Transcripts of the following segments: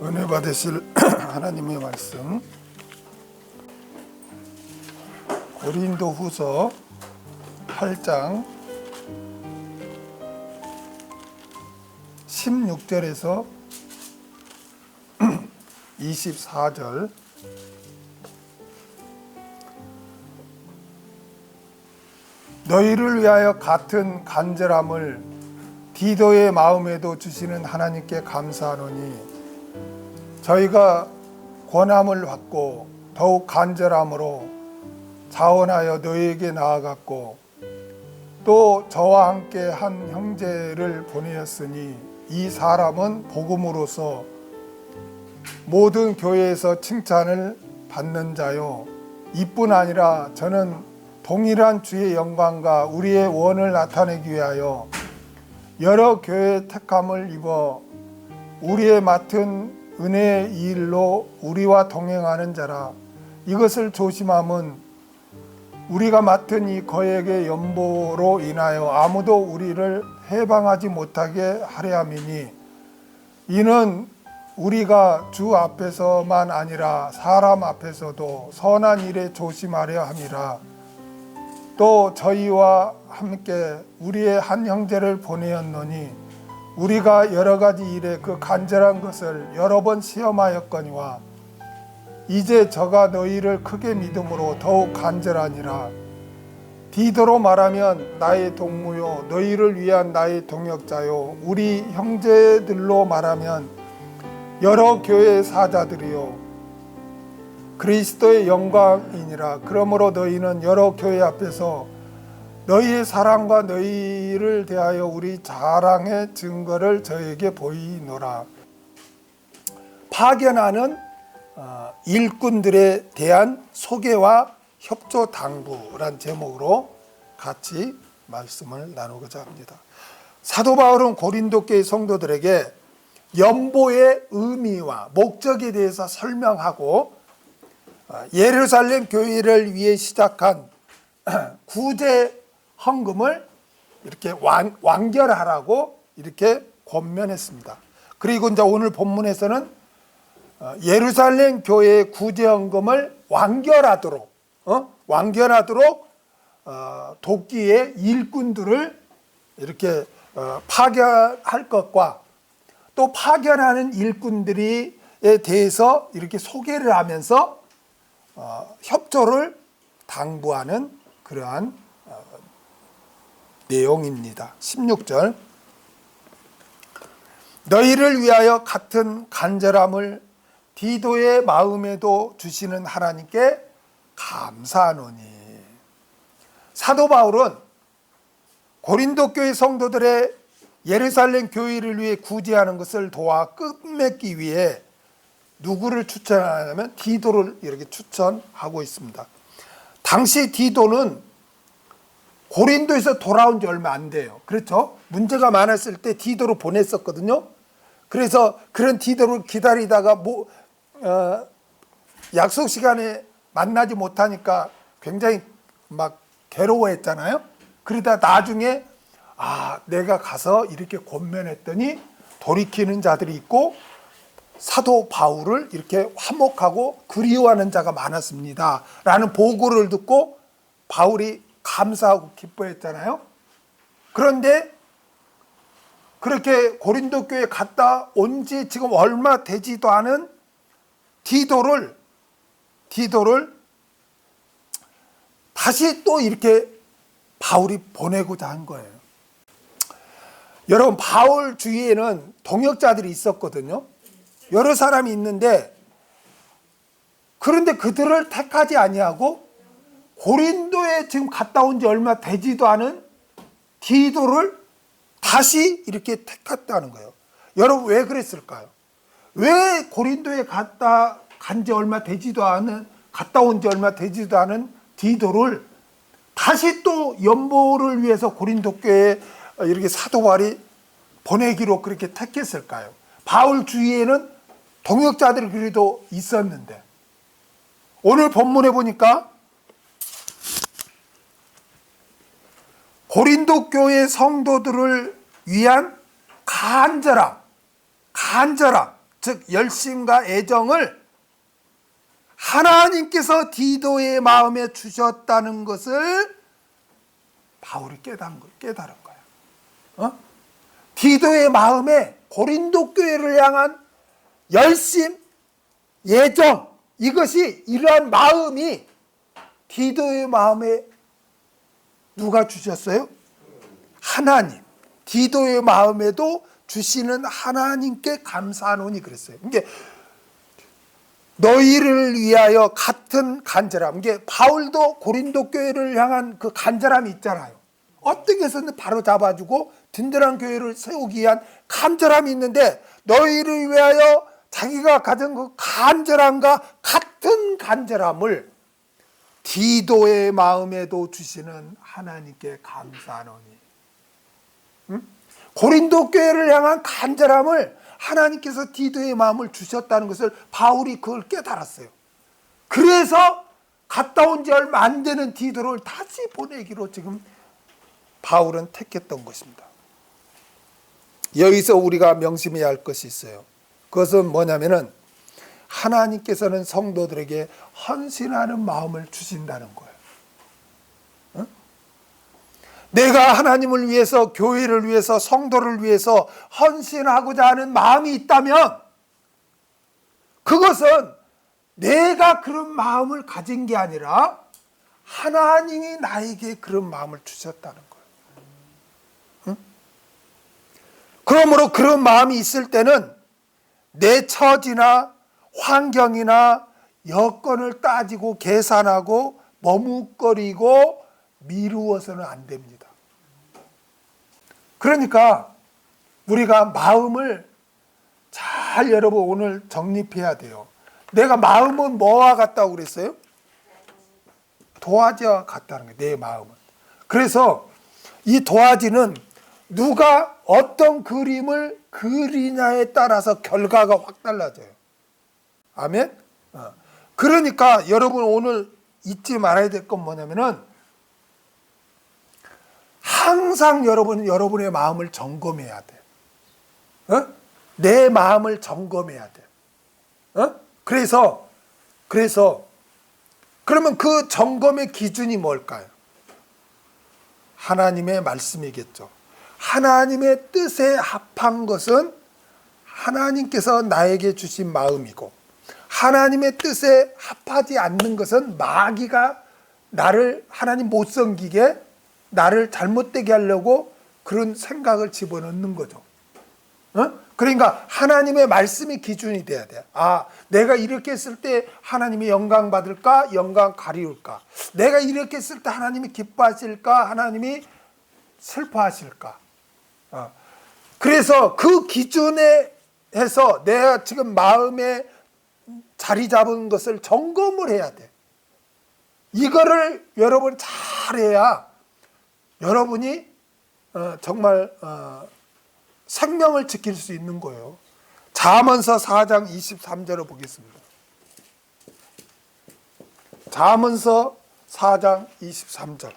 은혜 받으실 하나님의 말씀, 고린도후서 8장 16절에서 24절. 너희를 위하여 같은 간절함을 디도의 마음에도 주시는 하나님께 감사하노니 저희가 권함을 받고 더욱 간절함으로 자원하여 너희에게 나아갔고 또 저와 함께 한 형제를 보내었으니 이 사람은 복음으로서 모든 교회에서 칭찬을 받는 자요 이뿐 아니라 저는 동일한 주의 영광과 우리의 원을 나타내기 위하여 여러 교회의 택함을 입어 우리의 맡은 은혜의 일로 우리와 동행하는 자라. 이것을 조심함은 우리가 맡은 이 거액의 연보로 인하여 아무도 우리를 해방하지 못하게 하려 함이니 이는 우리가 주 앞에서만 아니라 사람 앞에서도 선한 일에 조심하려 함이라. 또 저희와 함께 우리의 한 형제를 보내었노니 우리가 여러 가지 일에 그 간절한 것을 여러 번 시험하였거니와 이제 저가 너희를 크게 믿음으로 더욱 간절하니라. 디도로 말하면 나의 동무요 너희를 위한 나의 동역자요 우리 형제들로 말하면 여러 교회의 사자들이요 그리스도의 영광이니라. 그러므로 너희는 여러 교회 앞에서 너희의 사랑과 너희를 대하여 우리 자랑의 증거를 저에게 보이노라. 파견하는 일꾼들에 대한 소개와 협조 당부란 제목으로 같이 말씀을 나누고자 합니다. 사도 바울은 고린도 교회 성도들에게 연보의 의미와 목적에 대해서 설명하고 예루살렘 교회를 위해 시작한 구제 헌금을 이렇게 완결하라고 이렇게 권면했습니다. 그리고 이제 오늘 본문에서는 예루살렘 교회의 구제 헌금을 완결하도록 돕기에 일꾼들을 이렇게 파견할 것과 또 파견하는 일꾼들에 대해서 이렇게 소개를 하면서 협조를 당부하는 그러한 내용입니다. 16절 너희를 위하여 같은 간절함을 디도의 마음에도 주시는 하나님께 감사하노니. 사도 바울은 고린도 교회 성도들의 예루살렘 교회를 위해 구제하는 것을 도와 끝맺기 위해 누구를 추천하냐면 디도를 이렇게 추천하고 있습니다. 당시 디도는 고린도에서 돌아온 지 얼마 안 돼요. 그렇죠? 문제가 많았을 때 디도로 보냈었거든요. 그래서 그런 디도를 기다리다가 약속 시간에 만나지 못하니까 굉장히 막 괴로워했잖아요. 그러다 나중에 내가 가서 이렇게 권면했더니 돌이키는 자들이 있고 사도 바울을 이렇게 화목하고 그리워하는 자가 많았습니다 라는 보고를 듣고 바울이 감사하고 기뻐했잖아요. 그런데 그렇게 고린도 교회에 갔다 온 지 지금 얼마 되지도 않은 디도를 다시 또 이렇게 바울이 보내고자 한 거예요. 여러분, 바울 주위에는 동역자들이 있었거든요. 여러 사람이 있는데 그런데 그들을 택하지 아니하고 고린도에 지금 갔다 온 지 얼마 되지도 않은 디도를 다시 이렇게 택했다는 거예요. 여러분, 왜 그랬을까요? 왜 고린도에 갔다 온 지 얼마 되지도 않은 디도를 다시 또 연보를 위해서 고린도 교회에 이렇게 사도 바울이 보내기로 그렇게 택했을까요? 바울 주위에는 동역자들이 그래도 있었는데 오늘 본문에 보니까 고린도 교회 성도들을 위한 간절함, 즉 열심과 애정을 하나님께서 디도의 마음에 주셨다는 것을 바울이 깨달은 거예요. 디도의 마음에 고린도 교회를 향한 열심, 애정, 이것이 이러한 마음이 디도의 마음에 누가 주셨어요? 하나님. 디도의 마음에도 주시는 하나님께 감사하노니 그랬어요. 이게 너희를 위하여 같은 간절함. 이게 바울도 고린도 교회를 향한 그 간절함이 있잖아요. 어떻게 해서든 바로 잡아주고 든든한 교회를 세우기 위한 간절함이 있는데 너희를 위하여 자기가 가진 그 간절함과 같은 간절함을 디도의 마음에도 주시는 하나님께 감사하노니. 고린도 교회를 향한 간절함을 하나님께서 디도의 마음을 주셨다는 것을 바울이 그걸 깨달았어요. 그래서 갔다 온 지 얼마 안 되는 디도를 다시 보내기로 지금 바울은 택했던 것입니다. 여기서 우리가 명심해야 할 것이 있어요. 그것은 뭐냐면은 하나님께서는 성도들에게 헌신하는 마음을 주신다는 거예요. 내가 하나님을 위해서, 교회를 위해서, 성도를 위해서 헌신하고자 하는 마음이 있다면 그것은 내가 그런 마음을 가진 게 아니라 하나님이 나에게 그런 마음을 주셨다는 거예요. 그러므로 그런 마음이 있을 때는 내 처지나 환경이나 여건을 따지고 계산하고 머뭇거리고 미루어서는 안 됩니다. 그러니까 우리가 마음을 잘 여러분 오늘 정립해야 돼요. 내가 마음은 뭐와 같다고 그랬어요? 도화지와 같다는 거예요. 내 마음은. 그래서 이 도화지는 누가 어떤 그림을 그리냐에 따라서 결과가 확 달라져요. 아멘? 그러니까 여러분 오늘 잊지 말아야 될 건 뭐냐면은 항상 여러분의 마음을 점검해야 돼. 내 마음을 점검해야 돼. 그래서 그러면 그 점검의 기준이 뭘까요? 하나님의 말씀이겠죠. 하나님의 뜻에 합한 것은 하나님께서 나에게 주신 마음이고 하나님의 뜻에 합하지 않는 것은 마귀가 나를 하나님 못 섬기게 나를 잘못되게 하려고 그런 생각을 집어넣는 거죠. 그러니까 하나님의 말씀이 기준이 돼야 돼. 아, 내가 이렇게 했을 때 하나님이 영광 받을까? 영광 가리울까? 내가 이렇게 했을 때 하나님이 기뻐하실까? 하나님이 슬퍼하실까? 그래서 그 기준에 해서 내가 지금 마음에 자리 잡은 것을 점검을 해야 돼. 이거를 여러분 잘해야 여러분이 정말 생명을 지킬 수 있는 거예요. 잠언서 4장 23절을 보겠습니다. 잠언서 4장 23절.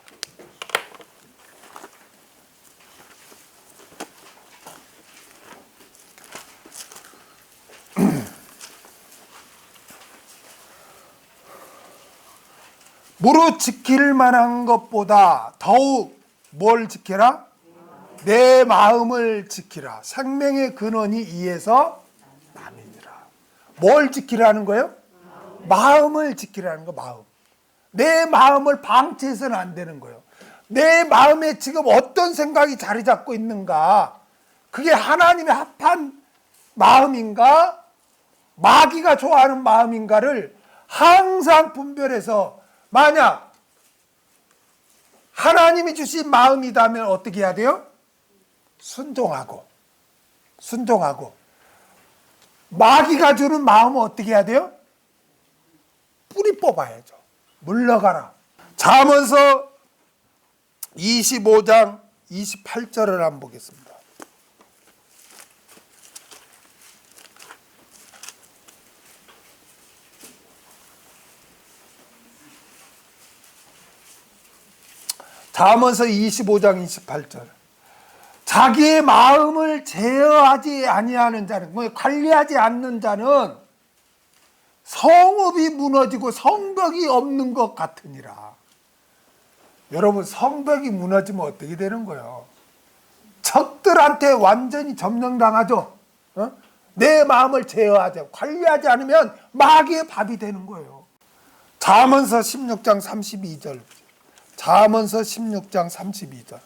무릇 지킬 만한 것보다 더욱 뭘 지키라? 내 마음을 지키라. 생명의 근원이 이에서 남이니라. 뭘 지키라는 거예요? 마음을 지키라는 거. 마음. 내 마음을 방치해서는 안 되는 거예요. 내 마음에 지금 어떤 생각이 자리 잡고 있는가? 그게 하나님의 합한 마음인가? 마귀가 좋아하는 마음인가를 항상 분별해서 만약 하나님이 주신 마음이라면 어떻게 해야 돼요? 순종하고 마귀가 주는 마음은 어떻게 해야 돼요? 뿌리 뽑아야죠. 물러가라. 잠언서 25장 28절을 한번 보겠습니다. 잠언서 25장 28절. 자기의 마음을 제어하지 아니하는 자는, 관리하지 않는 자는 성읍이 무너지고 성벽이 없는 것 같으니라. 여러분, 성벽이 무너지면 어떻게 되는 거예요? 적들한테 완전히 점령당하죠. 내 마음을 제어하지, 관리하지 않으면 마귀의 밥이 되는 거예요. 잠언서 16장 32절. 잠언서 16장 32절.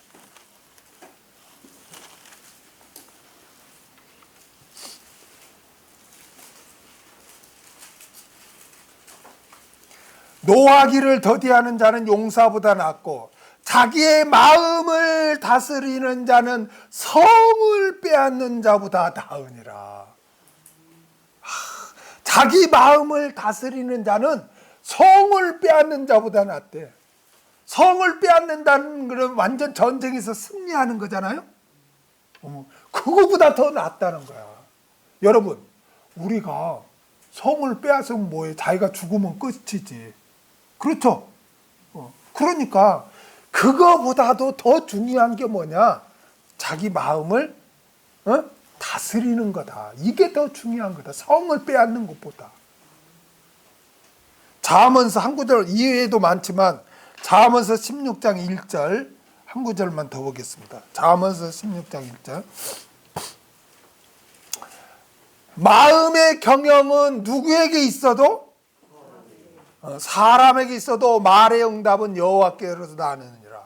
노하기를 더디하는 자는 용사보다 낫고 자기의 마음을 다스리는 자는 성을 빼앗는 자보다 나으니라. 자기 마음을 다스리는 자는 성을 빼앗는 자보다 낫대. 성을 빼앗는다는 것은 완전 전쟁에서 승리하는 거잖아요. 그거보다 더 낫다는 거야. 여러분, 우리가 성을 빼앗으면 뭐해? 자기가 죽으면 끝이지. 그렇죠? 그러니까 그거보다도 더 중요한 게 뭐냐? 자기 마음을 다스리는 거다. 이게 더 중요한 거다. 성을 빼앗는 것보다. 잠언서 한 구절 이외에도 많지만 잠언서 16장 1절 한 구절만 더 보겠습니다. 잠언서 16장 1절. 마음의 경영은 누구에게 있어도 사람에게 있어도 말의 응답은 여호와께로서 나느니라.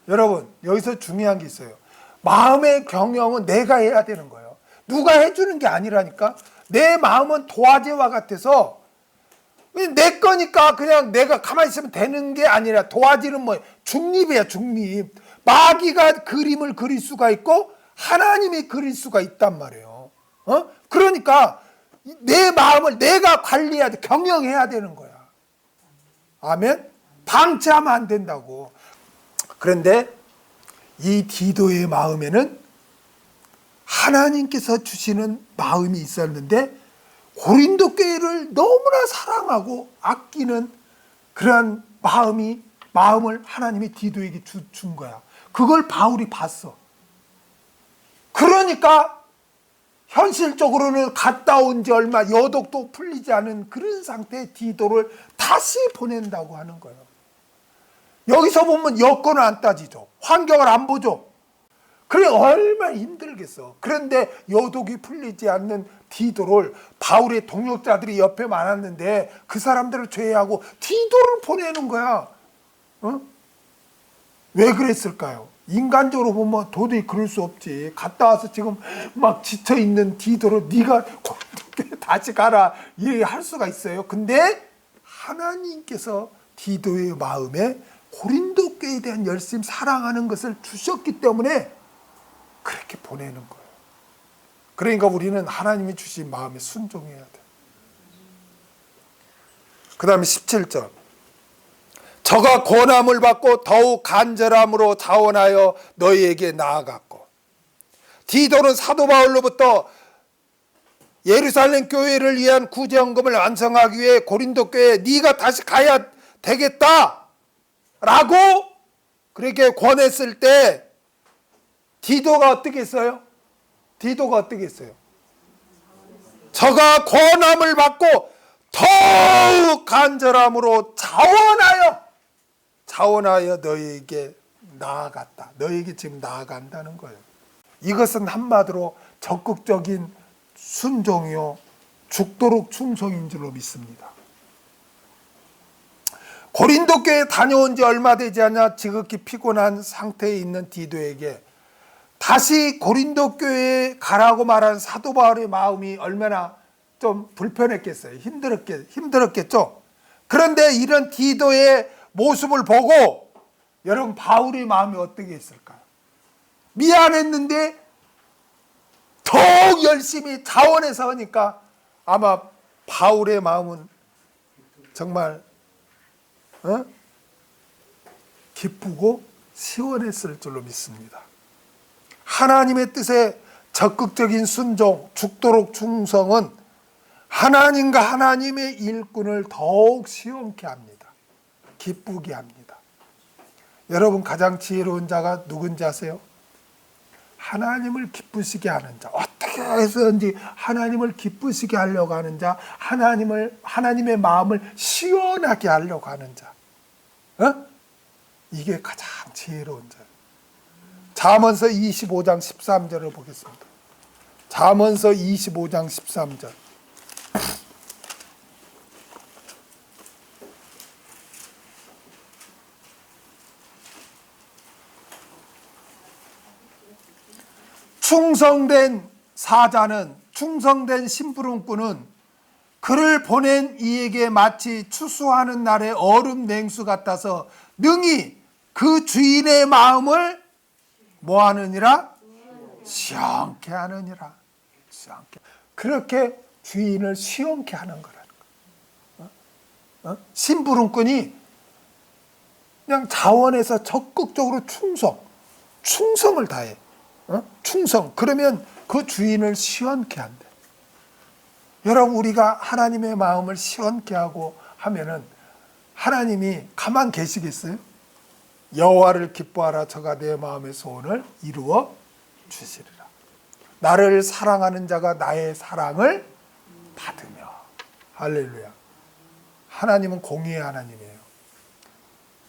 여러분, 여기서 중요한 게 있어요. 마음의 경영은 내가 해야 되는 거예요. 누가 해주는 게 아니라니까. 내 마음은 도화지와 같아서 내 거니까 그냥 내가 가만히 있으면 되는 게 아니라, 도화지는 뭐 중립이야, 중립. 마귀가 그림을 그릴 수가 있고 하나님이 그릴 수가 있단 말이에요. 그러니까 내 마음을 내가 관리해야 돼. 경영해야 되는 거야. 아멘? 방치하면 안 된다고. 그런데 이 디도의 마음에는 하나님께서 주시는 마음이 있었는데 고린도 교회를 너무나 사랑하고 아끼는 그러한 마음을 하나님이 디도에게 준 거야. 그걸 바울이 봤어. 그러니까 현실적으로는 갔다 온 지 얼마, 여독도 풀리지 않은 그런 상태의 디도를 다시 보낸다고 하는 거예요. 여기서 보면 여건을 안 따지죠. 환경을 안 보죠. 그래, 얼마나 힘들겠어. 그런데 여독이 풀리지 않는 디도를 바울의 동역자들이 옆에 많았는데 그 사람들을 제외하고 디도를 보내는 거야. 왜 그랬을까요? 인간적으로 보면 도저히 그럴 수 없지. 갔다 와서 지금 막 지쳐있는 디도를 네가 다시 가라 얘기할 수가 있어요. 근데 하나님께서 디도의 마음에 고린도 교회에 대한 열심, 사랑하는 것을 주셨기 때문에 그렇게 보내는 거예요. 그러니까 우리는 하나님이 주신 마음에 순종해야 돼. 그 다음에 17절. 저가 권함을 받고 더욱 간절함으로 자원하여 너희에게 나아갔고. 디도는 사도 바울로부터 예루살렘 교회를 위한 구제헌금을 완성하기 위해 고린도 교회에 네가 다시 가야 되겠다 라고 그렇게 권했을 때 디도가 어떻게 했어요? 디도가 어떻게 했어요? 저가 권함을 받고 더욱 간절함으로 자원하여 너희에게 나아갔다. 너희에게 지금 나아간다는 거예요. 이것은 한마디로 적극적인 순종이요 죽도록 충성인 줄로 믿습니다. 고린도 교회에 다녀온 지 얼마 되지 않아 지극히 피곤한 상태에 있는 디도에게 다시 고린도 교회에 가라고 말하는 사도 바울의 마음이 얼마나 좀 불편했겠어요. 힘들었겠죠. 그런데 이런 디도의 모습을 보고 여러분 바울의 마음이 어떻게 했을까요? 미안했는데 더욱 열심히 자원해서 하니까 아마 바울의 마음은 정말 기쁘고 시원했을 줄로 믿습니다. 하나님의 뜻에 적극적인 순종, 죽도록 충성은 하나님과 하나님의 일꾼을 더욱 시원케 합니다. 기쁘게 합니다. 여러분 가장 지혜로운 자가 누군지 아세요? 하나님을 기쁘시게 하는 자, 어떻게 해서든지 하나님을 기쁘시게 하려고 하는 자, 하나님의 마음을 시원하게 하려고 하는 자, 이게 가장 지혜로운 자예요. 잠언서 25장 13절을 보겠습니다. 잠언서 25장 13절. 충성된 사자는, 충성된 심부름꾼은 그를 보낸 이에게 마치 추수하는 날의 얼음 냉수 같아서 능히 그 주인의 마음을 뭐하느니라? 시원케 하느니라. 시원케. 그렇게 주인을 시원케 하는 거라는 거예요. 심부름꾼이 그냥 자원에서 적극적으로 충성을 다해. 충성. 그러면 그 주인을 시원케 한대. 여러분, 우리가 하나님의 마음을 시원케 하고 하면은 하나님이 가만 계시겠어요? 여호와를 기뻐하라, 저가 내 마음의 소원을 이루어 주시리라. 나를 사랑하는 자가 나의 사랑을 받으며. 할렐루야. 하나님은 공의의 하나님이에요.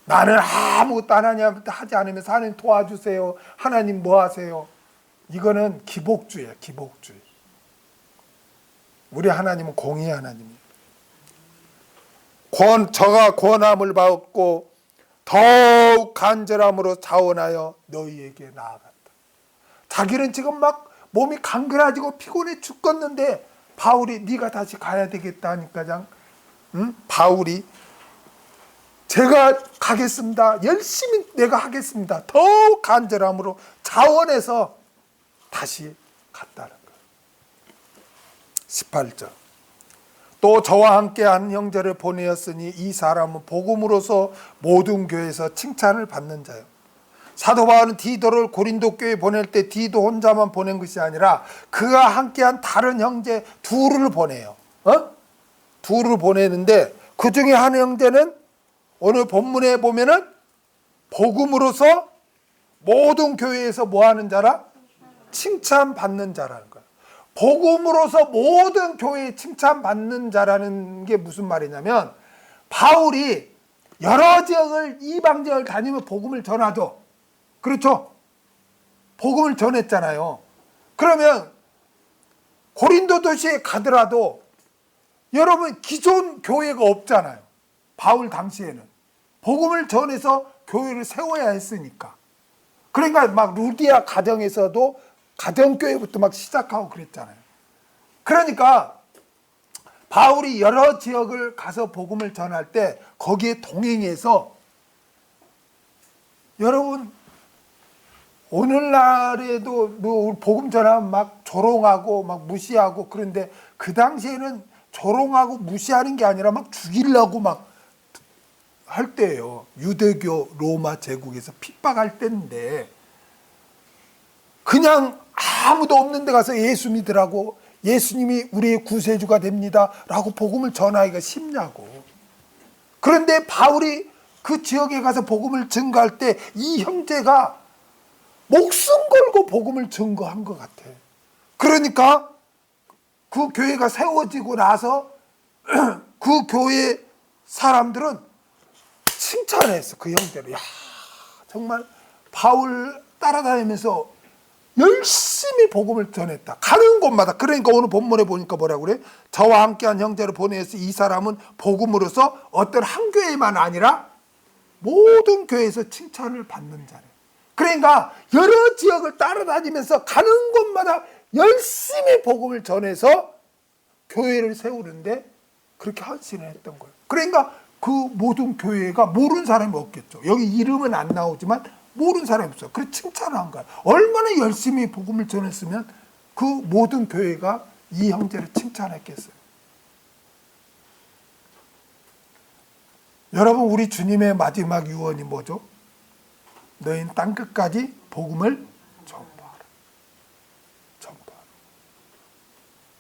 나는 아무것도 하나님한테 하지 않으면서 하나님 도와주세요, 하나님 뭐 하세요, 이거는 기복주의예요. 기복주의. 우리 하나님은 공의의 하나님이에요. 저가 권함을 받고 더욱 간절함으로 자원하여 너희에게 나아갔다. 자기는 지금 막 몸이 간그라지고 피곤해 죽겠는데 바울이 네가 다시 가야 되겠다 하니까 바울이 제가 가겠습니다. 열심히 내가 하겠습니다. 더욱 간절함으로 자원해서 다시 갔다는 거예요. 18절. 또 저와 함께한 형제를 보내었으니 이 사람은 복음으로서 모든 교회에서 칭찬을 받는 자요. 사도 바울은 디도를 고린도 교회에 보낼 때 디도 혼자만 보낸 것이 아니라 그가 함께한 다른 형제 둘을 보내요. 둘을 보내는데 그 중에 한 형제는 오늘 본문에 보면은 복음으로서 모든 교회에서 뭐 하는 자라? 칭찬받는 자라는 거예요. 복음으로서 모든 교회에 칭찬받는 자라는 게 무슨 말이냐면, 바울이 여러 지역을, 이방 지역을 다니며 복음을 전하죠. 그렇죠? 복음을 전했잖아요. 그러면 고린도 도시에 가더라도 여러분 기존 교회가 없잖아요. 바울 당시에는 복음을 전해서 교회를 세워야 했으니까. 그러니까 막 루디아 가정에서도 가정교회부터 막 시작하고 그랬잖아요. 그러니까 바울이 여러 지역을 가서 복음을 전할 때 거기에 동행해서, 여러분 오늘날에도 뭐 복음 전하면 막 조롱하고 막 무시하고, 그런데 그 당시에는 조롱하고 무시하는 게 아니라 막 죽이려고 막 할 때예요. 유대교 로마 제국에서 핍박할 때인데 그냥 아무도 없는 데 가서 예수 믿으라고, 예수님이 우리의 구세주가 됩니다 라고 복음을 전하기가 쉽냐고. 그런데 바울이 그 지역에 가서 복음을 증거할 때 이 형제가 목숨 걸고 복음을 증거한 것 같아. 그러니까 그 교회가 세워지고 나서 그 교회 사람들은 칭찬했어. 그 형제를. 야, 정말 바울 따라다니면서 열심히 복음을 전했다. 가는 곳마다. 그러니까 오늘 본문에 보니까 뭐라고 그래? 저와 함께한 형제를 보내서 이 사람은 복음으로서 어떤 한 교회만 아니라 모든 교회에서 칭찬을 받는 자래. 그러니까 여러 지역을 따라다니면서 가는 곳마다 열심히 복음을 전해서 교회를 세우는데 그렇게 헌신을 했던 거예요. 그러니까 그 모든 교회가 모르는 사람이 없겠죠. 여기 이름은 안 나오지만 모르는 사람이 없어요. 그래서 칭찬을 한 거야. 얼마나 열심히 복음을 전했으면 그 모든 교회가 이 형제를 칭찬했겠어요. 여러분, 우리 주님의 마지막 유언이 뭐죠? 너희는 땅끝까지 복음을 전파하라. 전파하라.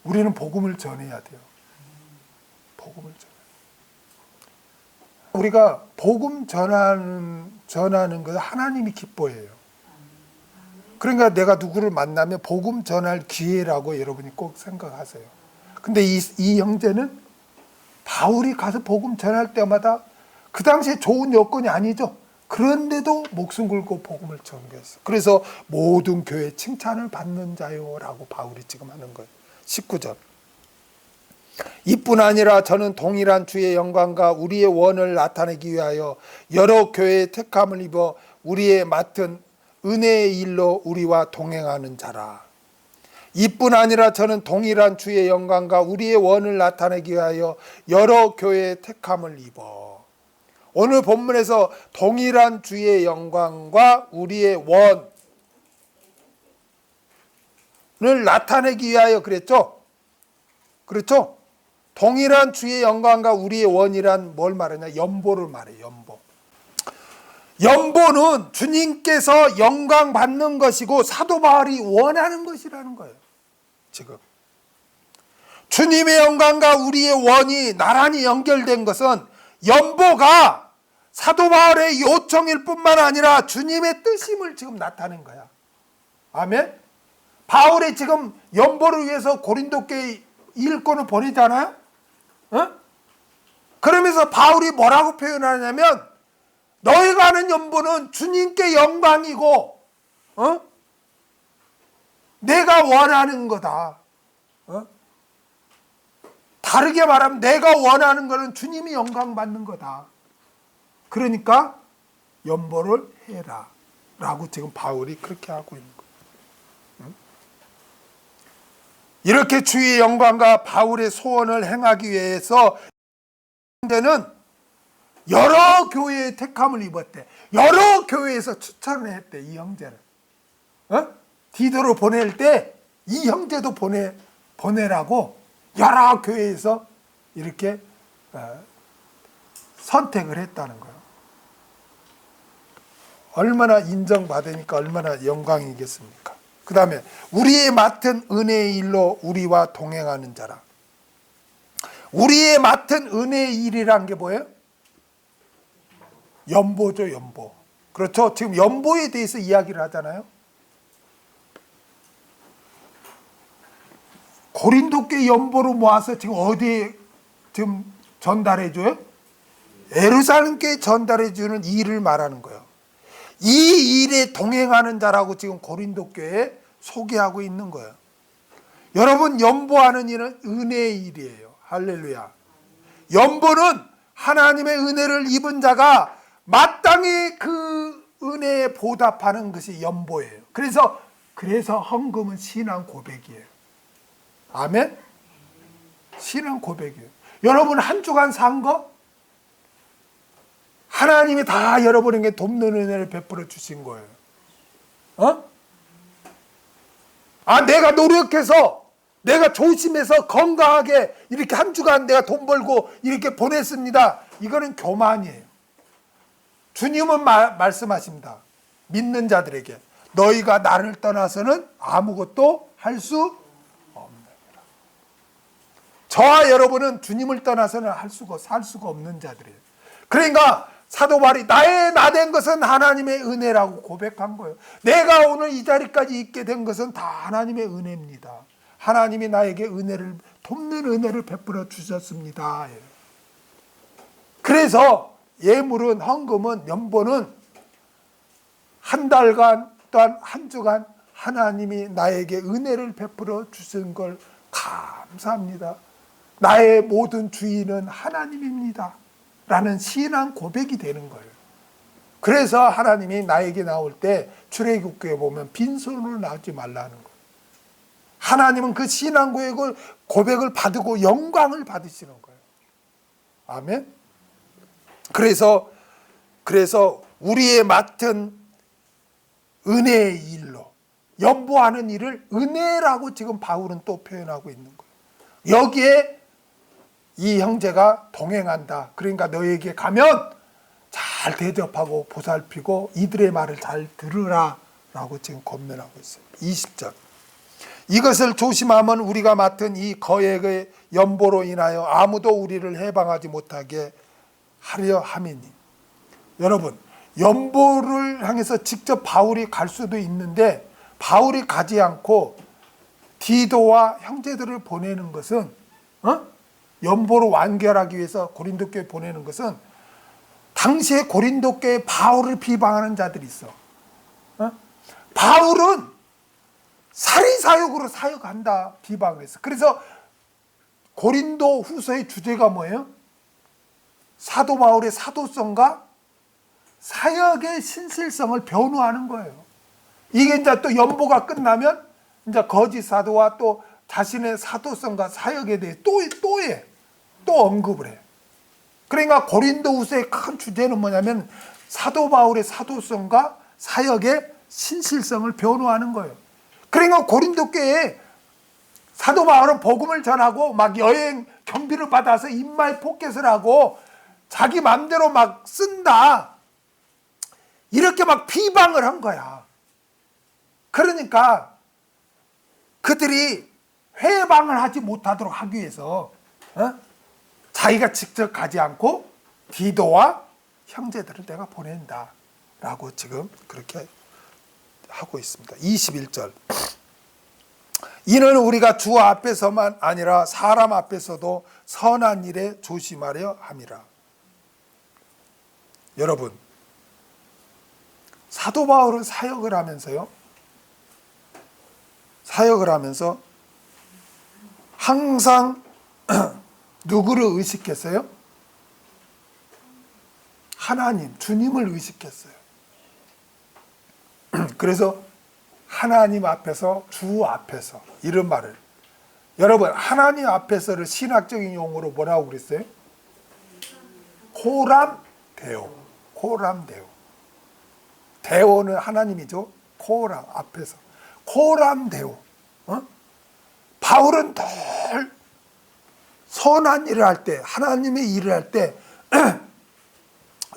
우리는 복음을 전해야 돼요. 복음을 전해. 우리가 복음 전하는 것 하나님이 기뻐해요. 그러니까 내가 누구를 만나면 복음 전할 기회라고 여러분이 꼭 생각하세요. 근데 이 형제는 바울이 가서 복음 전할 때마다 그 당시에 좋은 여건이 아니죠. 그런데도 목숨 걸고 복음을 전개했어요. 그래서 모든 교회 칭찬을 받는 자요라고 바울이 지금 하는 거예요. 19절. 이뿐 아니라 저는 동일한 주의 영광과 우리의 원을 나타내기 위하여 여러 교회의 택함을 입어 우리의 맡은 은혜의 일로 우리와 동행하는 자라. 이뿐 아니라 저는 동일한 주의 영광과 우리의 원을 나타내기 위하여 여러 교회의 택함을 입어. 오늘 본문에서 동일한 주의 영광과 우리의 원을 나타내기 위하여 그랬죠? 그렇죠? 동일한 주의 영광과 우리의 원이란 뭘 말하냐? 연보를 말해요. 연보. 연보는 주님께서 영광 받는 것이고 사도 바울이 원하는 것이라는 거예요. 지금 주님의 영광과 우리의 원이 나란히 연결된 것은 연보가 사도 바울의 요청일 뿐만 아니라 주님의 뜻임을 지금 나타낸 거야. 아멘. 바울이 지금 연보를 위해서 고린도 교회 일꾼을 보내잖아요. 어? 그러면서 바울이 뭐라고 표현하냐면 너희가 하는 연보는 주님께 영광이고 내가 원하는 거다. 다르게 말하면 내가 원하는 거는 주님이 영광 받는 거다. 그러니까 연보를 해라 라고 지금 바울이 그렇게 하고 있는 거예요. 이렇게 주의 영광과 바울의 소원을 행하기 위해서 형제는 여러 교회의 택함을 입었대. 여러 교회에서 추천을 했대. 이 형제를 디도로 보낼 때 이 형제도 보내라고 여러 교회에서 이렇게 선택을 했다는 거예요. 얼마나 인정받으니까 얼마나 영광이겠습니까? 그 다음에 우리의 맡은 은혜의 일로 우리와 동행하는 자라. 우리의 맡은 은혜의 일이란 게 뭐예요? 연보죠. 연보. 그렇죠. 지금 연보에 대해서 이야기를 하잖아요. 고린도 교회 연보로 모아서 지금 어디에 지금 전달해 줘요? 예루살렘 교회 전달해 주는 일을 말하는 거예요. 이 일에 동행하는 자라고 지금 고린도 교회에 소개하고 있는 거예요. 여러분, 연보하는 일은 은혜의 일이에요. 할렐루야. 연보는 하나님의 은혜를 입은 자가 마땅히 그 은혜에 보답하는 것이 연보예요. 그래서 헌금은 신앙 고백이에요. 아멘? 신앙 고백이에요. 여러분 한 주간 산 거 하나님이 다 여러분에게 돕는 은혜를 베풀어 주신 거예요. 내가 노력해서 내가 조심해서 건강하게 이렇게 한 주간 내가 돈 벌고 이렇게 보냈습니다. 이거는 교만이에요. 주님은 말씀하십니다. 믿는 자들에게 너희가 나를 떠나서는 아무것도 할 수 없느니라. 저와 여러분은 주님을 떠나서는 살 수가 없는 자들이에요. 그러니까 사도 바울이 나의 나된 것은 하나님의 은혜라고 고백한 거예요. 내가 오늘 이 자리까지 있게 된 것은 다 하나님의 은혜입니다. 하나님이 나에게 돕는 은혜를 베풀어 주셨습니다. 그래서 예물은, 헌금은, 연보는 한 달간 또한 한 주간 하나님이 나에게 은혜를 베풀어 주신 걸 감사합니다. 나의 모든 주인은 하나님입니다. 라는 신앙 고백이 되는 거예요. 그래서 하나님이 나에게 나올 때 출애굽기에 보면 빈손으로 나오지 말라는 거예요. 하나님은 그 신앙 고백을 받고 영광을 받으시는 거예요. 아멘. 그래서 우리의 맡은 은혜의 일로 연보하는 일을 은혜라고 지금 바울은 또 표현하고 있는 거예요. 여기에 이 형제가 동행한다. 그러니까 너에게 가면 잘 대접하고 보살피고 이들의 말을 잘 들으라 라고 지금 권면하고 있어요. 20절. 이것을 조심하면 우리가 맡은 이 거액의 연보로 인하여 아무도 우리를 해방하지 못하게 하려 함이니. 여러분, 연보를 향해서 직접 바울이 갈 수도 있는데 바울이 가지 않고 디도와 형제들을 보내는 것은 연보로 완결하기 위해서 고린도 교회 보내는 것은 당시에 고린도 교회 바울을 비방하는 자들이 있어. 바울은 사리사욕으로 사역한다 비방했어. 그래서 고린도 후서의 주제가 뭐예요? 사도 바울의 사도성과 사역의 신실성을 변호하는 거예요. 이게 이제 또 연보가 끝나면 이제 거짓 사도와 또 자신의 사도성과 사역에 대해 또 언급을 해. 그러니까 고린도 후서의 큰 주제는 뭐냐면 사도 바울의 사도성과 사역의 신실성을 변호하는 거예요. 그러니까 고린도 교회에 사도 바울은 복음을 전하고 막 여행 경비를 받아서 인마의 포켓을 하고 자기 마음대로 막 쓴다. 이렇게 막 비방을 한 거야. 그러니까 그들이 회방을 하지 못하도록 하기 위해서 자기가 직접 가지 않고 디도와 형제들을 내가 보낸다 라고 지금 그렇게 하고 있습니다. 21절. 이는 우리가 주 앞에서만 아니라 사람 앞에서도 선한 일에 조심하려 함이라. 여러분, 사도 바울은 사역을 하면서 항상 누구를 의식했어요? 하나님, 주님을 의식했어요. 그래서 하나님 앞에서, 주 앞에서 이런 말을, 여러분 하나님 앞에서를 신학적인 용어로 뭐라고 그랬어요? 코람데오. 코람데오. 데오는 하나님이죠. 코람 앞에서. 코람데오. 바울은 늘 선한 일을 할 때, 하나님의 일을 할 때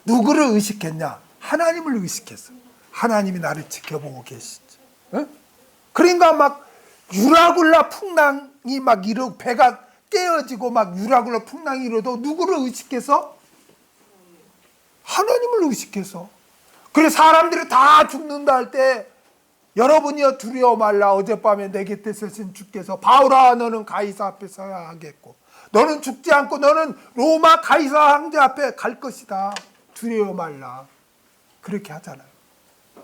누구를 의식했냐? 하나님을 의식했어. 하나님이 나를 지켜보고 계시지. 그러니까 막 유라굴라 풍랑이 막 이러고 배가 깨어지고 막 유라굴라 풍랑이 일어도 누구를 의식해서? 하나님을 의식해서. 그래서 사람들이 다 죽는다 할 때 여러분이여 두려워 말라. 어젯밤에 내 곁에 서신 주께서 바울아 너는 가이사 앞에 서야 하겠고 너는 죽지 않고 너는 로마 가이사 황제 앞에 갈 것이다. 두려워 말라. 그렇게 하잖아요.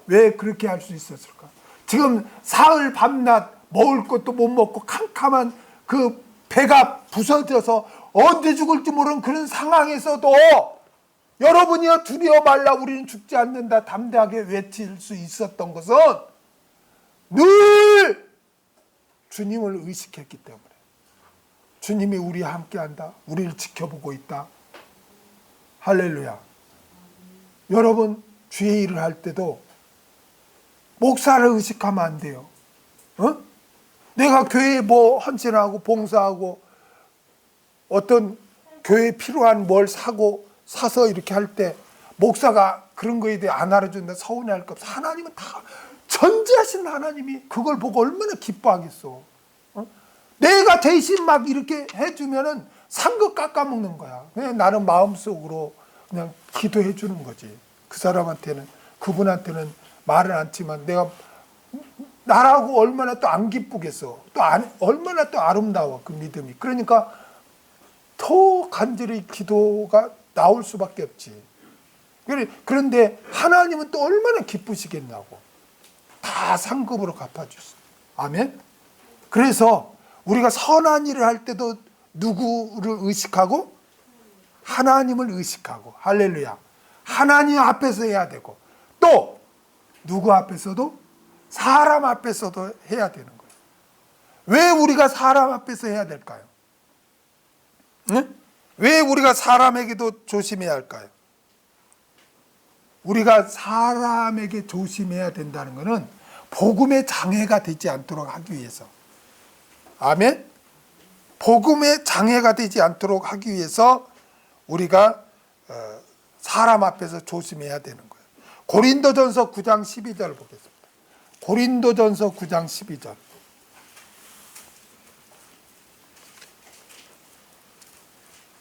왜 그렇게 할 수 있었을까? 지금 사흘 밤낮 먹을 것도 못 먹고 캄캄한 그 배가 부서져서 언제 죽을지 모르는 그런 상황에서도 여러분이여 두려워 말라. 우리는 죽지 않는다. 담대하게 외칠 수 있었던 것은 늘 주님을 의식했기 때문에. 주님이 우리와 함께한다. 우리를 지켜보고 있다. 할렐루야. 여러분 주의 일을 할 때도 목사를 의식하면 안 돼요. 내가 교회에 뭐 헌신하고 봉사하고 어떤 교회에 필요한 뭘 사서 이렇게 할 때 목사가 그런 거에 대해 안 알아준다 서운해할 것 없어. 하나님은 다 전지하신 하나님이 그걸 보고 얼마나 기뻐하겠어. 내가 대신 막 이렇게 해주면은 상급 깎아먹는 거야. 그냥 나는 마음속으로 그냥 기도해 주는 거지. 그 사람한테는, 그분한테는 말은 않지만 내가 나라고 얼마나 또 안 기쁘겠어. 또 얼마나 또 아름다워 그 믿음이. 그러니까 더 간절히 기도가 나올 수밖에 없지. 그런데 하나님은 또 얼마나 기쁘시겠냐고. 다 상급으로 갚아주시죠. 아멘. 그래서 우리가 선한 일을 할 때도 누구를 의식하고? 하나님을 의식하고. 할렐루야. 하나님 앞에서 해야 되고 또 누구 앞에서도? 사람 앞에서도 해야 되는 거예요. 왜 우리가 사람 앞에서 해야 될까요? 응? 왜 우리가 사람에게도 조심해야 할까요? 우리가 사람에게 조심해야 된다는 것은 복음의 장애가 되지 않도록 하기 위해서. 아멘? 복음의 장애가 되지 않도록 하기 위해서 우리가 사람 앞에서 조심해야 되는 거예요. 고린도전서 9장 12절 보겠습니다. 고린도전서 9장 12절.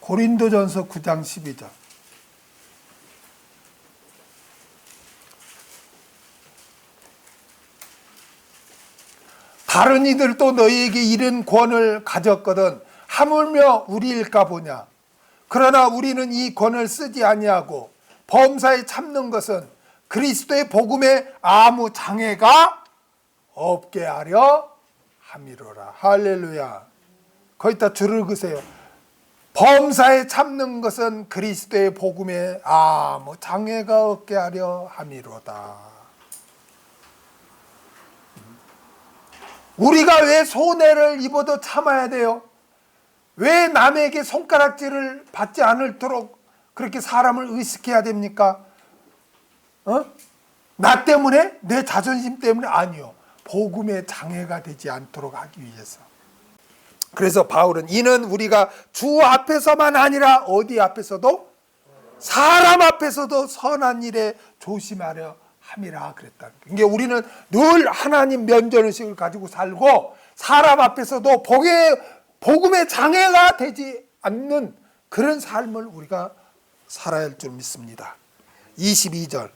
고린도전서 9장 12절. 다른 이들도 너희에게 이런 권을 가졌거든 하물며 우리일까 보냐. 그러나 우리는 이 권을 쓰지 아니하고 범사에 참는 것은 그리스도의 복음에 아무 장애가 없게 하려 함이로라. 할렐루야. 거기다 줄을 그으세요. 범사에 참는 것은 그리스도의 복음에 아무 장애가 없게 하려 함이로다. 우리가 왜 손해를 입어도 참아야 돼요? 왜 남에게 손가락질을 받지 않도록 그렇게 사람을 의식해야 됩니까? 나 때문에? 내 자존심 때문에? 아니요. 복음에 장애가 되지 않도록 하기 위해서. 그래서 바울은 이는 우리가 주 앞에서만 아니라 어디 앞에서도? 사람 앞에서도 선한 일에 조심하려 함이라 그랬다. 그러니까 우리는 늘 하나님 면전의식을 가지고 살고 사람 앞에서도 복음의 장애가 되지 않는 그런 삶을 우리가 살아야 할 줄 믿습니다. 22절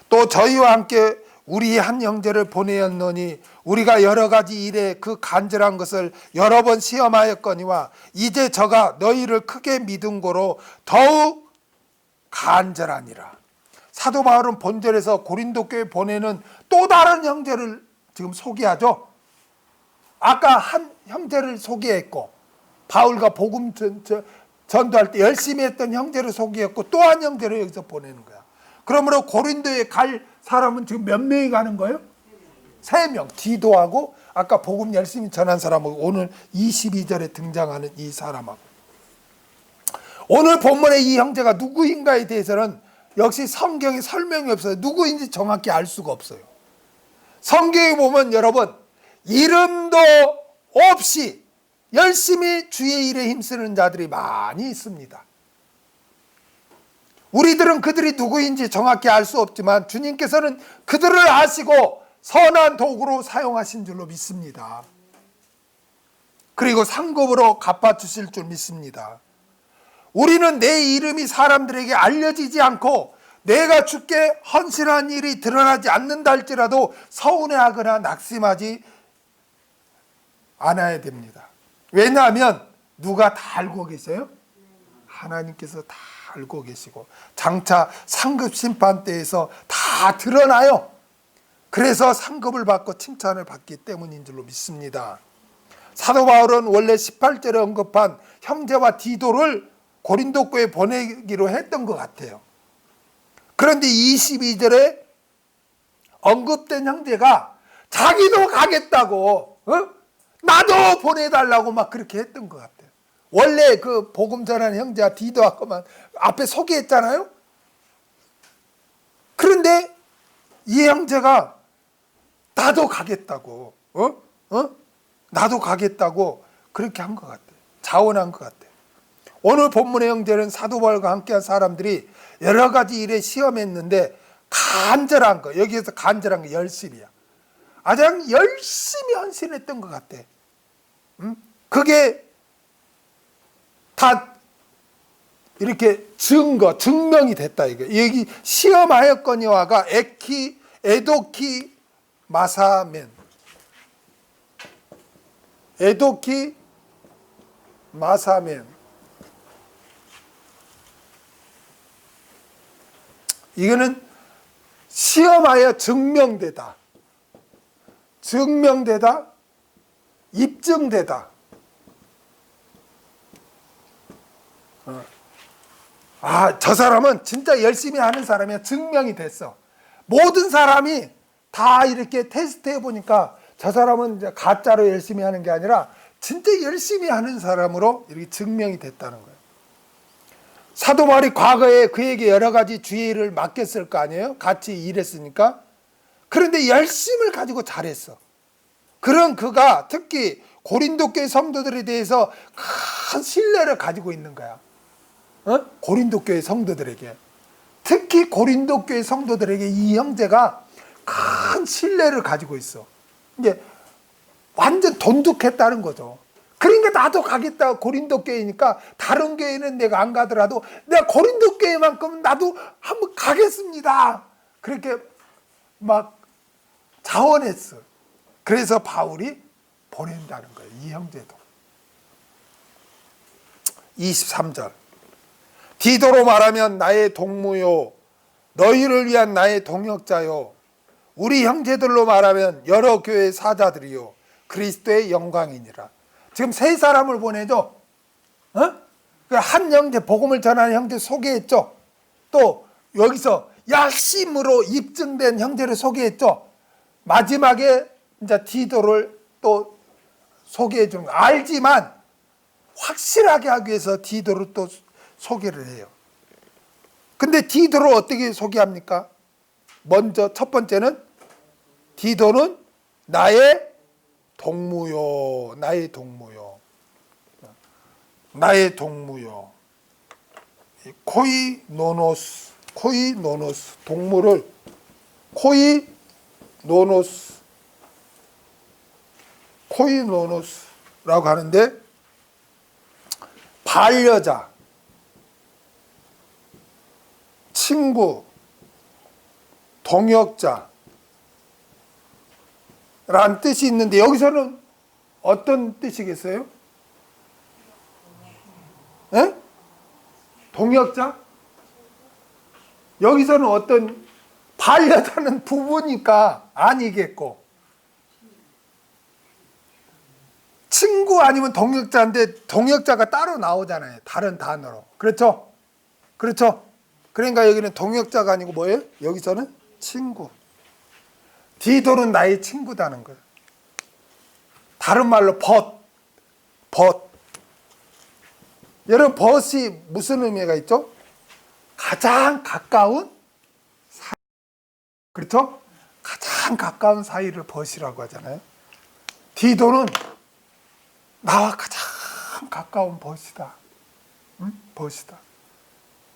또 저희와 함께 우리 한 형제를 보내었노니 우리가 여러 가지 일에 그 간절한 것을 여러 번 시험하였거니와 이제 저가 너희를 크게 믿은 고로 더욱 간절하니라. 사도 바울은 본절에서 고린도 교회 보내는 또 다른 형제를 지금 소개하죠. 아까 한 형제를 소개했고 바울과 복음 전도할 때 열심히 했던 형제를 소개했고 또 한 형제를 여기서 보내는 거야. 그러므로 고린도에 갈 사람은 지금 몇 명이 가는 거예요? 3명. 디도하고 아까 복음 열심히 전한 사람하고 오늘 22절에 등장하는 이 사람하고. 오늘 본문의 이 형제가 누구인가에 대해서는 역시 성경에 설명이 없어요. 누구인지 정확히 알 수가 없어요. 성경에 보면 여러분 이름도 없이 열심히 주의 일에 힘쓰는 자들이 많이 있습니다. 우리들은 그들이 누구인지 정확히 알 수 없지만 주님께서는 그들을 아시고 선한 도구로 사용하신 줄로 믿습니다. 그리고 상급으로 갚아주실 줄 믿습니다. 우리는 내 이름이 사람들에게 알려지지 않고 내가 주께 헌신한 일이 드러나지 않는다 할지라도 서운해하거나 낙심하지 않아야 됩니다. 왜냐하면 누가 다 알고 계세요? 하나님께서 다 알고 계시고 장차 상급 심판 때에서 다 드러나요. 그래서 상급을 받고 칭찬을 받기 때문인 줄로 믿습니다. 사도 바울은 원래 18절에 언급한 형제와 디도를 고린도 교회에 보내기로 했던 것 같아요. 그런데 22절에 언급된 형제가 자기도 가겠다고 나도 보내달라고 막 그렇게 했던 것 같아요. 원래 그 복음 전하는 형제와 디도하고만 앞에 소개했잖아요. 그런데 이 형제가 나도 가겠다고 나도 가겠다고 그렇게 한 것 같아요. 자원한 것 같아요. 오늘 본문의 형제는 사도 바울과 함께한 사람들이 여러 가지 일에 시험했는데 간절한 거, 여기에서 간절한 게 열심이야. 아주 열심히 헌신했던 것 같아. 그게 다 이렇게 증명이 됐다 이거. 여기 시험하였거니와가 에도키 마사멘. 에도키 마사멘. 이거는 시험하여 증명되다. 입증되다. 저 사람은 진짜 열심히 하는 사람이야. 증명이 됐어. 모든 사람이 다 이렇게 테스트해 보니까 저 사람은 이제 가짜로 열심히 하는 게 아니라 진짜 열심히 하는 사람으로 이렇게 증명이 됐다는 거예요. 사도 바울이 과거에 그에게 여러 가지 주의 일을 맡겼을 거 아니에요? 같이 일했으니까. 그런데 열심을 가지고 잘했어. 그런 그가 특히 고린도 교회 성도들에 대해서 큰 신뢰를 가지고 있는 거야. 고린도 교회 성도들에게. 특히 고린도 교회 성도들에게 이 형제가 큰 신뢰를 가지고 있어. 이제 완전 돈독했다는 거죠. 그러니까 나도 가겠다. 고린도 교회니까 다른 교회는 내가 안 가더라도 내가 고린도 교회만큼 나도 한번 가겠습니다. 그렇게 막 자원했어. 그래서 바울이 보낸다는 거예요. 이 형제도. 23절. 디도로 말하면 나의 동무요 너희를 위한 나의 동역자요 우리 형제들로 말하면 여러 교회 사자들이요 그리스도의 영광이니라. 지금 세 사람을 보내죠. 한 형제, 복음을 전하는 형제 소개했죠. 또 여기서 열심으로 입증된 형제를 소개했죠. 마지막에 이제 디도를 또 소개해 주는 거. 알지만 확실하게 하기 위해서 디도를 또 소개를 해요. 근데 디도를 어떻게 소개합니까? 먼저 첫 번째는 디도는 나의 동무요. 나의 동무요. 나의 동무요. 코이노노스. 코이노노스. 동무를 코이노노스. 코이노노스라고 하는데 반려자, 친구, 동역자 라는 뜻이 있는데 여기서는 어떤 뜻이겠어요? 에? 동역자? 여기서는 어떤 반려자는 부부니까 아니겠고 친구 아니면 동역자인데 동역자가 따로 나오잖아요. 다른 단어로. 그렇죠? 그렇죠? 그러니까 여기는 동역자가 아니고 뭐예요? 여기서는 친구. 디도는 나의 친구다는 거예요. 다른 말로 벗. 여러분 벗이 무슨 의미가 있죠? 가장 가까운 사이. 그렇죠? 가장 가까운 사이를 벗이라고 하잖아요. 디도는 나와 가장 가까운 벗이다. 벗이다.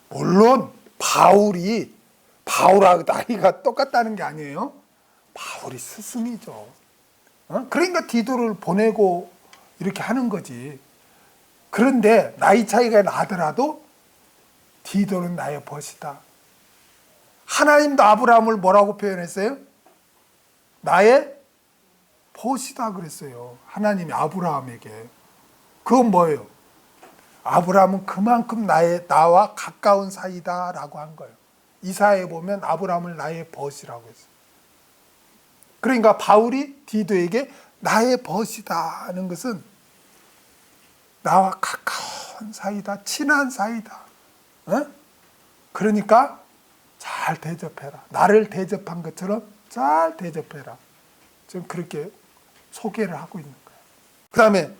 물론 바울하고 나이가 똑같다는 게 아니에요. 바울이 스승이죠. 그러니까 디도를 보내고 이렇게 하는 거지. 그런데 나이 차이가 나더라도 디도는 나의 벗이다. 하나님도 아브라함을 뭐라고 표현했어요? 나의 벗이다 그랬어요. 하나님이 아브라함에게. 그건 뭐예요? 아브라함은 그만큼 나와 가까운 사이다라고 한 거예요. 이사야에 보면 아브라함을 나의 벗이라고 했어요. 그러니까 바울이 디도에게 나의 벗이다 하는 것은 나와 가까운 사이다, 친한 사이다. 그러니까 잘 대접해라. 나를 대접한 것처럼 잘 대접해라. 지금 그렇게 소개를 하고 있는 거예요. 그 다음에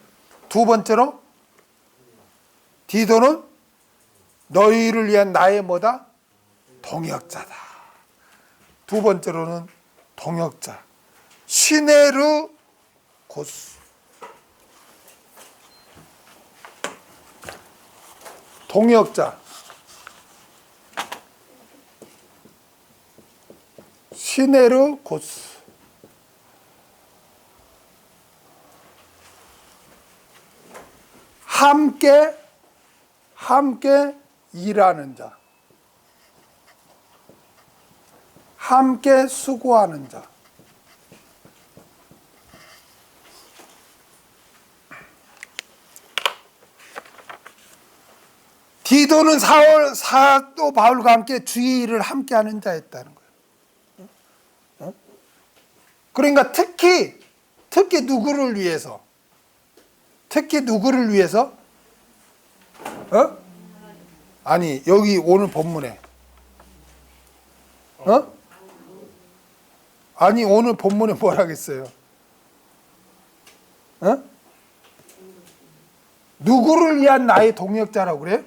두 번째로 디도는 너희를 위한 나의 뭐다? 동역자다. 두 번째로는 동역자. 시네르 고스. 동역자. 시네르 고스. 함께 일하는 자. 함께 수고하는 자. 디도는 사도 바울과 함께 주의 일을 함께 하는 자였다는 거예요. 그러니까 특히 누구를 위해서? 특히 누구를 위해서? 아니 여기 오늘 본문에 아니 오늘 본문에 뭐라겠어요? 누구를 위한 나의 동역자라고 그래요?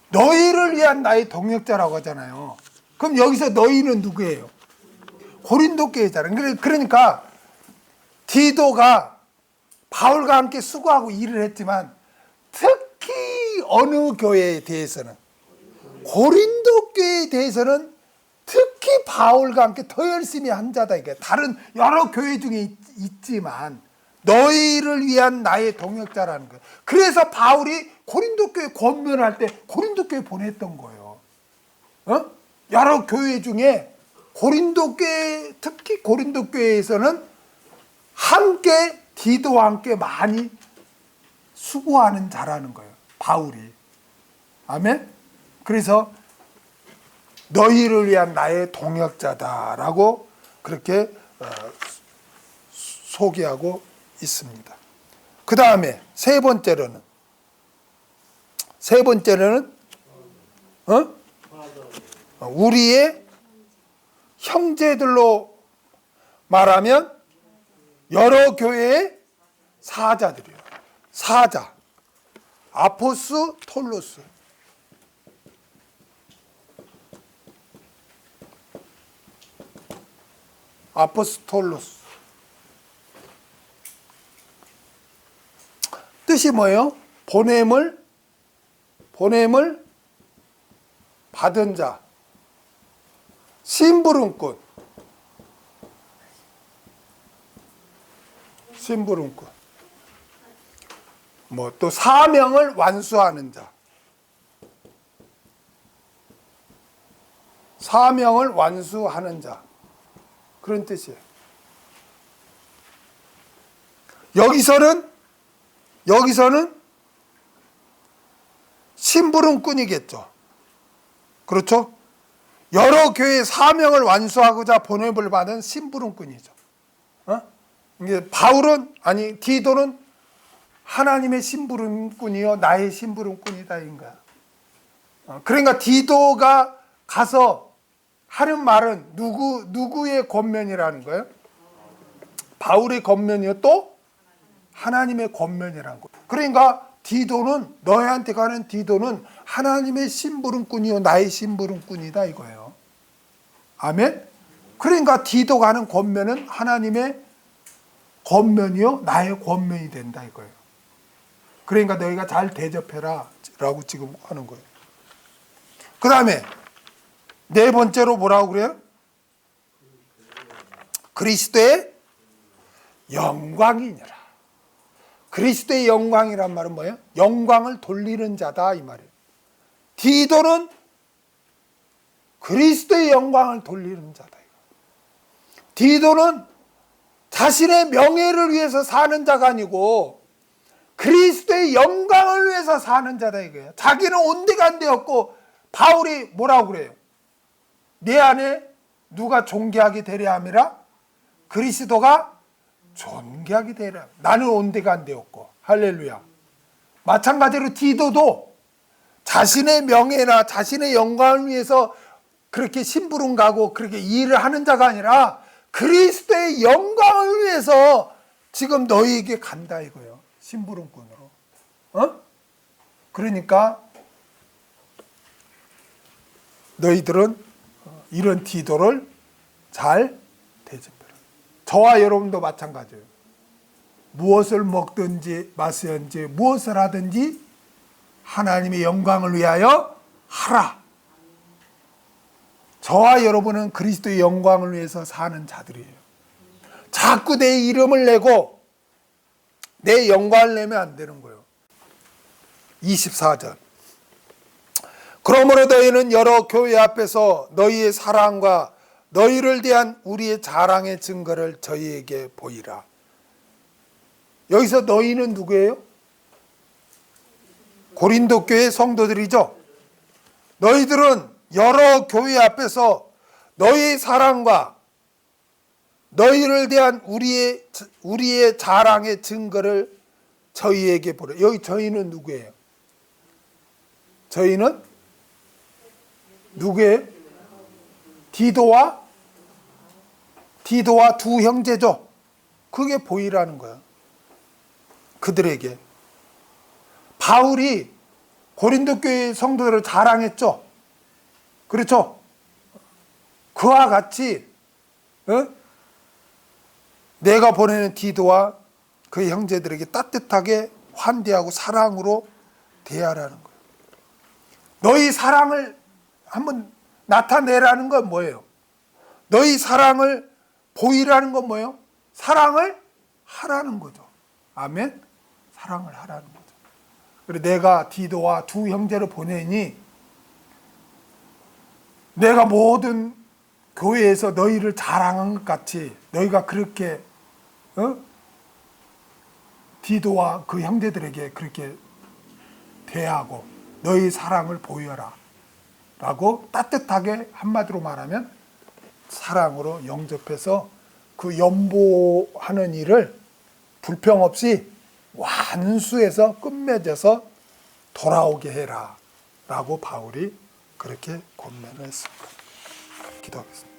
너희를 위한 나의 동역자라고 하잖아요. 그럼 여기서 너희는 누구예요? 고린도 교회잖아요. 그러니까 디도가 바울과 함께 수고하고 일을 했지만 특히 어느 교회에 대해서는 고린도 교회에 대해서는 특히 바울과 함께 더 열심히 한 자다. 이게 다른 여러 교회 중에 있지만 너희를 위한 나의 동역자라는 거예요. 그래서 바울이 고린도 교회 권면할 때 고린도 교회 보냈던 거예요. 여러 교회 중에 고린도 교회, 특히 고린도 교회에서는 함께 디도와 함께 많이 수고하는 자라는 거예요. 바울이. 아멘. 그래서 너희를 위한 나의 동역자다라고 그렇게 소개하고 있습니다. 그 다음에 세 번째로는 우리의 형제들로 말하면 여러 교회의 사자들이에요. 사자. 아포스톨로스. 아포스톨로스. 뜻이 뭐예요? 보냄을 받은 자. 심부름꾼. 뭐 또 사명을 완수하는 자. 사명을 완수하는 자. 그런 뜻이에요. 여기서는 심부름꾼이겠죠. 그렇죠? 여러 교회의 사명을 완수하고자 보냄을 받은 심부름꾼이죠. 이게 디도는 하나님의 심부름꾼이요 나의 심부름꾼이다 인가. 그러니까 디도가 가서 하는 말은 누구의 권면이라는 거예요? 바울의 권면이요 또 하나님의 권면이라는 거예요. 그러니까 디도는 너희한테 가는 디도는 하나님의 심부름꾼이요 나의 심부름꾼이다 이거예요. 아멘. 그러니까 디도가 하는 권면은 하나님의 권면이요 나의 권면이 된다 이거예요. 그러니까 너희가 잘 대접해라 라고 지금 하는 거예요. 그 다음에 네 번째로 뭐라고 그래요? 그리스도의 영광이니라. 그리스도의 영광이란 말은 뭐예요? 영광을 돌리는 자다 이 말이에요. 디도는 그리스도의 영광을 돌리는 자다. 디도는 자신의 명예를 위해서 사는 자가 아니고 그리스도의 영광을 위해서 사는 자다 이거예요. 자기는 온데간데 없고 바울이 뭐라고 그래요? 내 안에 누가 존귀하게 되려 함이라 그리스도가 존귀하게 되라. 나는 온데간데 없고. 할렐루야. 마찬가지로 디도도 자신의 명예나 자신의 영광을 위해서 그렇게 심부름 가고 그렇게 일을 하는 자가 아니라 그리스도의 영광을 위해서 지금 너희에게 간다 이거예요. 심부름꾼으로. 그러니까 너희들은 이런 디도를 잘 대접해라. 저와 여러분도 마찬가지예요. 무엇을 먹든지 마시든지 무엇을 하든지 하나님의 영광을 위하여 하라. 저와 여러분은 그리스도의 영광을 위해서 사는 자들이에요. 자꾸 내 이름을 내고 내 영광을 내면 안 되는 거예요. 24절. 그러므로 너희는 여러 교회 앞에서 너희의 사랑과 너희를 대한 우리의 자랑의 증거를 저희에게 보이라. 여기서 너희는 누구예요? 고린도 교회 성도들이죠. 너희들은 여러 교회 앞에서 너희의 사랑과 너희를 대한 우리의 자랑의 증거를 저희에게 보라. 여기 저희는 누구예요? 저희는 누구예요? 디도와 두 형제죠. 그게 보이라는 거예요. 그들에게. 바울이 고린도 교회 성도들을 자랑했죠. 그렇죠? 그와 같이 내가 보내는 디도와 그 형제들에게 따뜻하게 환대하고 사랑으로 대하라는 거예요. 너희 사랑을 한번 나타내라는 건 뭐예요? 너희 사랑을 보이라는 건 뭐예요? 사랑을 하라는 거죠. 아멘? 사랑을 하라는 거죠. 그리고 내가 디도와 두 형제를 보내니 내가 모든 교회에서 너희를 자랑한 것 같이 너희가 그렇게 디도와 그 형제들에게 그렇게 대하고 너희 사랑을 보여라 라고 따뜻하게 한마디로 말하면 사랑으로 영접해서 그 연보하는 일을 불평 없이 완수해서 끝맺어서 돌아오게 해라 라고 바울이 그렇게 권면을 했습니다. 기도하겠습니다.